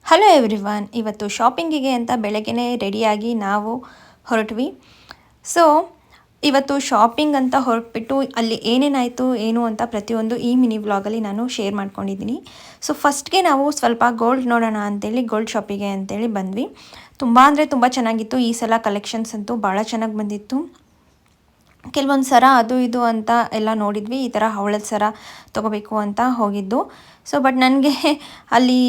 Hello everyone, ಇವತ್ತು ಶಾಪಿಂಗಿಗೆ ಅಂತ ಬೆಳಗ್ಗೆನೇ ರೆಡಿಯಾಗಿ ನಾವು ಹೊರಟ್ವಿ. ಸೊ ಇವತ್ತು ಶಾಪಿಂಗ್ ಅಂತ ಹೊರಟ್ಬಿಟ್ಟು ಅಲ್ಲಿ ಏನೇನಾಯಿತು ಏನು ಅಂತ ಪ್ರತಿಯೊಂದು ಈ ಮಿನಿ ವ್ಲಾಗಲ್ಲಿ ನಾನು ಶೇರ್ ಮಾಡ್ಕೊಂಡಿದ್ದೀನಿ. ಸೊ ಫಸ್ಟ್ಗೆ ನಾವು ಸ್ವಲ್ಪ ಗೋಲ್ಡ್ ನೋಡೋಣ ಅಂತೇಳಿ ಗೋಲ್ಡ್ ಶಾಪಿಗೆ ಅಂತೇಳಿ ಬಂದ್ವಿ. ತುಂಬ ಅಂದರೆ ತುಂಬ ಚೆನ್ನಾಗಿತ್ತು. ಈ ಸಲ ಕಲೆಕ್ಷನ್ಸ್ ಅಂತೂ ಭಾಳ ಚೆನ್ನಾಗಿ ಬಂದಿತ್ತು. ಕೆಲವೊಂದು ಸರ ಅದು ಇದು ಅಂತ ಎಲ್ಲ ನೋಡಿದ್ವಿ. ಈ ಥರ ಹವಳದ ಸರ ತೊಗೋಬೇಕು ಅಂತ ಹೋಗಿದ್ದು. ಸೊ ಬಟ್ ನನಗೆ ಅಲ್ಲಿ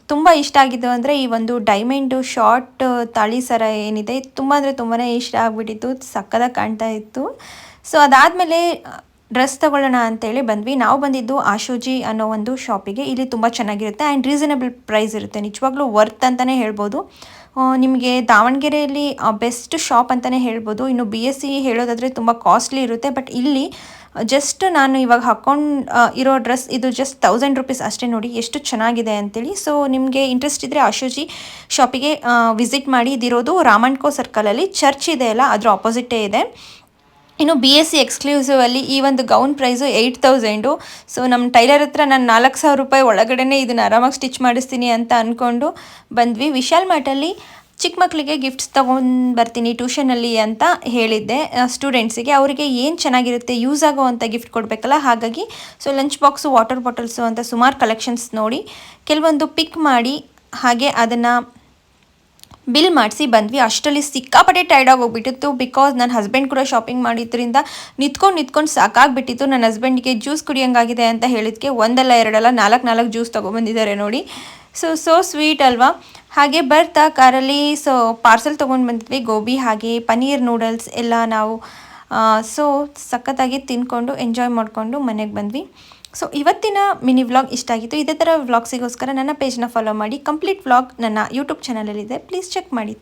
ತುಂಬ ಇಷ್ಟ ಆಗಿದ್ದು ಅಂದರೆ ಈ ಒಂದು ಡೈಮಂಡು ಶಾರ್ಟ್ ತಾಳಿ ಸರ ಏನಿದೆ, ತುಂಬ ಅಂದರೆ ತುಂಬಾ ಇಷ್ಟ ಆಗಿಬಿಟ್ಟಿತ್ತು. ಸಕ್ಕದಾಗಿ ಕಾಣ್ತಾ ಇತ್ತು. ಸೊ ಅದಾದಮೇಲೆ ಡ್ರೆಸ್ ತೊಗೊಳ್ಳೋಣ ಅಂತೇಳಿ ಬಂದ್ವಿ. ನಾವು ಬಂದಿದ್ದು ಆಶೋಜಿ ಅನ್ನೋ ಒಂದು ಶಾಪಿಗೆ. ಇಲ್ಲಿ ತುಂಬ ಚೆನ್ನಾಗಿರುತ್ತೆ ಆ್ಯಂಡ್ ರೀಸನಬಲ್ ಪ್ರೈಸ್ ಇರುತ್ತೆ. ನಿಜವಾಗ್ಲೂ ವರ್ತ್ ಅಂತಲೇ ಹೇಳ್ಬೋದು. ನಿಮಗೆ ದಾವಣಗೆರೆಯಲ್ಲಿ ಬೆಸ್ಟ್ ಶಾಪ್ ಅಂತಲೇ ಹೇಳ್ಬೋದು. ಇನ್ನು BSC ಹೇಳೋದಾದರೆ ತುಂಬ ಕಾಸ್ಟ್ಲಿ ಇರುತ್ತೆ. ಬಟ್ ಇಲ್ಲಿ ಜಸ್ಟ್ ನಾನು ಇವಾಗ ಹಾಕ್ಕೊಂಡು ಇರೋ ಡ್ರೆಸ್ ಇದು ಜಸ್ಟ್ 1000 ರೂಪೀಸ್ ಅಷ್ಟೇ. ನೋಡಿ ಎಷ್ಟು ಚೆನ್ನಾಗಿದೆ ಅಂತೇಳಿ. ಸೊ ನಿಮಗೆ ಇಂಟ್ರೆಸ್ಟ್ ಇದ್ದರೆ ಆಶೋಜಿ ಶಾಪಿಗೆ ವಿಸಿಟ್ ಮಾಡಿ. ಇದಿರೋದು ರಾಮಣ್ಕೋ ಸರ್ಕಲಲ್ಲಿ ಚರ್ಚ್ ಇದೆ ಅಲ್ಲ, ಅದ್ರ ಆಪೋಸಿಟೇ ಇದೆ. ಇನ್ನು BSC ಎಕ್ಸ್ಕ್ಲೂಸಿವಲ್ಲಿ ಈ ಒಂದು ಗೌನ್ ಪ್ರೈಸು 8000. ಸೊ ನಮ್ಮ ಟೈಲರ್ ಹತ್ರ ನಾನು 4000 ರೂಪಾಯಿ ಒಳಗಡೆ ಇದನ್ನು ಆರಾಮಾಗಿ ಸ್ಟಿಚ್ ಮಾಡಿಸ್ತೀನಿ ಅಂತ ಅಂದ್ಕೊಂಡು ಬಂದ್ವಿ. ವಿಶಾಲ್ ಮಾರ್ಟಲ್ಲಿ ಚಿಕ್ಕ ಮಕ್ಕಳಿಗೆ ಗಿಫ್ಟ್ಸ್ ತೊಗೊಂಡು ಬರ್ತೀನಿ ಟ್ಯೂಷನಲ್ಲಿ ಅಂತ ಹೇಳಿದ್ದೆ ಸ್ಟೂಡೆಂಟ್ಸಿಗೆ. ಅವರಿಗೆ ಏನು ಚೆನ್ನಾಗಿರುತ್ತೆ, ಯೂಸ್ ಆಗೋ ಅಂಥ ಗಿಫ್ಟ್ ಕೊಡಬೇಕಲ್ಲ. ಹಾಗಾಗಿ so lunch box, water bottles ಅಂತ ಸುಮಾರು ಕಲೆಕ್ಷನ್ಸ್ ನೋಡಿ ಕೆಲವೊಂದು ಪಿಕ್ ಮಾಡಿ ಹಾಗೆ ಅದನ್ನು ಬಿಲ್ ಮಾಡಿಸಿ ಬಂದ್ವಿ. ಅಷ್ಟರಲ್ಲಿ ಸಿಕ್ಕಾಪಟ್ಟೆ ಟೈರ್ಡಾಗಿ ಹೋಗ್ಬಿಟ್ಟಿತ್ತು. ಬಿಕಾಸ್ ನನ್ನ ಹಸ್ಬೆಂಡ್ ಕೂಡ ಶಾಪಿಂಗ್ ಮಾಡಿದ್ರಿಂದ ನಿಂತ್ಕೊಂಡು ಸಾಕಾಗ್ಬಿಟ್ಟಿತ್ತು. ನನ್ನ ಹಸ್ಬೆಂಡಿಗೆ ಜ್ಯೂಸ್ ಕುಡಿಯೋಂಗಾಗಿದೆ ಅಂತ ಹೇಳಿದ್ಕೆ ಒಂದಲ್ಲ ಎರಡಲ್ಲ 4 ಜ್ಯೂಸ್ ತೊಗೊಬಂದಿದ್ದಾರೆ ನೋಡಿ. ಸೊ ಸ್ವೀಟ್ ಅಲ್ವಾ. ಹಾಗೆ ಬರ್ತಾ ಕಾರಲ್ಲಿ ಸೊ ಪಾರ್ಸೆಲ್ ತೊಗೊಂಡು ಬಂದಿದ್ವಿ. ಗೋಬಿ ಹಾಗೆ ಪನ್ನೀರ್ ನೂಡಲ್ಸ್ ಎಲ್ಲ ನಾವು ಸೊ ಸಖತ್ತಾಗಿ ತಿಂದ್ಕೊಂಡು ಎಂಜಾಯ್ ಮಾಡಿಕೊಂಡು ಮನೆಗೆ ಬಂದ್ವಿ. ಸೊ ಇವತ್ತಿನ ಮಿನಿ ವ್ಲಾಗ್ ಇಷ್ಟ ಆಗಿತ್ತು. ಇದೇ ಥರ ವ್ಲಾಗ್ಸಿಗೋಸ್ಕರ ನನ್ನ ಪೇಜ್ನ ಫಾಲೋ ಮಾಡಿ. ಕಂಪ್ಲೀಟ್ ವ್ಲಾಗ್ ನನ್ನ ಯೂಟ್ಯೂಬ್ ಚಾನಲಲ್ಲಿದೆ, ಪ್ಲೀಸ್ ಚೆಕ್ ಮಾಡಿ.